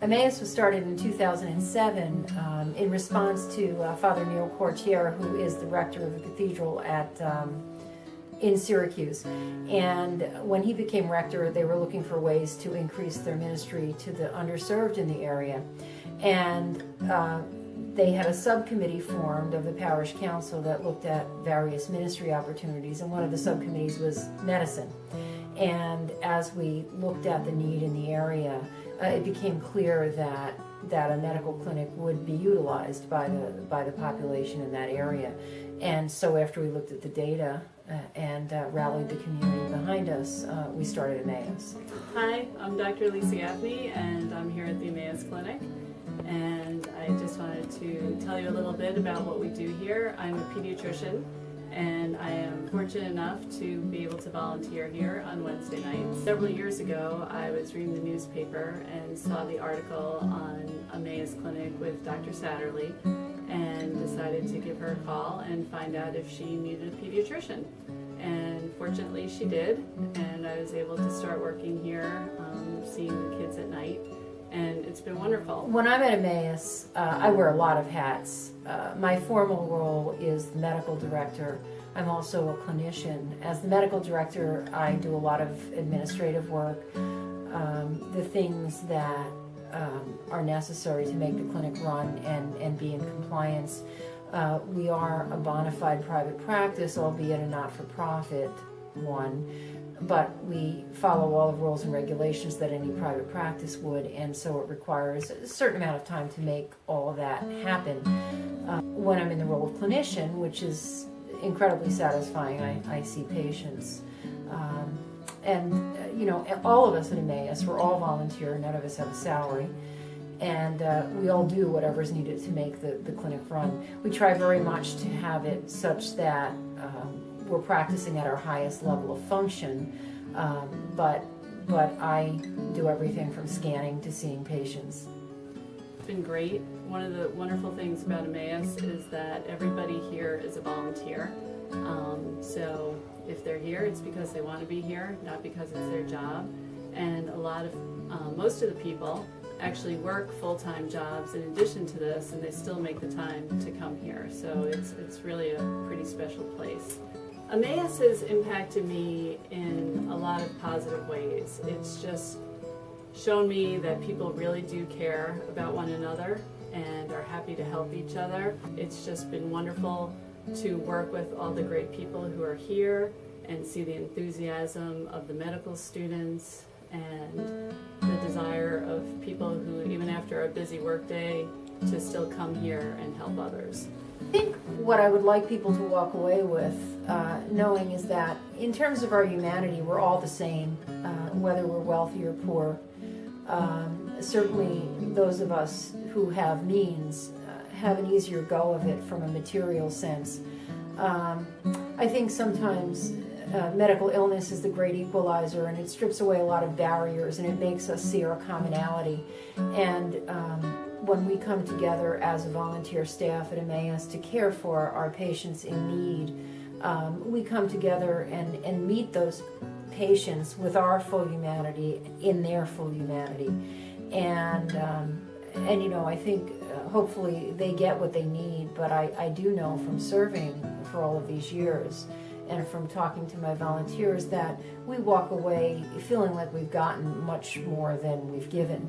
Amaus was started in 2007 in response to Father Neil Courtier, who is the rector of the cathedral in Syracuse. And when he became rector, they were looking for ways to increase their ministry to the underserved in the area. And they had a subcommittee formed of the parish council that looked at various ministry opportunities, and one of the subcommittees was medicine. And as we looked at the need in the area, it became clear that a medical clinic would be utilized by the population in that area. And so after we looked at the data and rallied the community behind us, we started Amaus. Hi, I'm Dr. Lisa Gaffney, and I'm here at the Amaus Clinic. And I just wanted to tell you a little bit about what we do here. I'm a pediatrician, and I am fortunate enough to be able to volunteer here on Wednesday nights. Several years ago, I was reading the newspaper and saw the article on Amaus Clinic with Dr. Satterley, and decided to give her a call and find out if she needed a pediatrician. And fortunately she did, and I was able to start working here, seeing the kids at night, and it's been wonderful. When I'm at Amaus, I wear a lot of hats. My formal role is the medical director. I'm also a clinician. As the medical director, I do a lot of administrative work, the things that are necessary to make the clinic run and be in compliance. We are a bona fide private practice, albeit a not-for-profit one, but we follow all the rules and regulations that any private practice would, and so it requires a certain amount of time to make all of that happen. When I'm in the role of clinician, which is incredibly satisfying, I see patients. You know, all of us at Amaus, we're all volunteer, none of us have a salary, and we all do whatever's needed to make the clinic run. We try very much to have it such that we're practicing at our highest level of function, but I do everything from scanning to seeing patients. It's been great. One of the wonderful things about Amaus is that everybody here is a volunteer. So if they're here, it's because they want to be here, not because it's their job. And most of the people actually work full-time jobs in addition to this, and they still make the time to come here. So it's really a pretty special place. Amaus has impacted me in a lot of positive ways. It's just shown me that people really do care about one another and are happy to help each other. It's just been wonderful to work with all the great people who are here and see the enthusiasm of the medical students and the desire of people who, even after a busy workday, to still come here and help others. I think what I would like people to walk away with knowing is that in terms of our humanity, we're all the same, whether we're wealthy or poor. Certainly those of us who have means have an easier go of it from a material sense. I think sometimes medical illness is the great equalizer, and it strips away a lot of barriers, and it makes us see our commonality. And when we come together as a volunteer staff at Amaus to care for our patients in need, we come together and meet those patients with our full humanity in their full humanity. And you know, I think hopefully they get what they need, but I do know from serving for all of these years and from talking to my volunteers that we walk away feeling like we've gotten much more than we've given.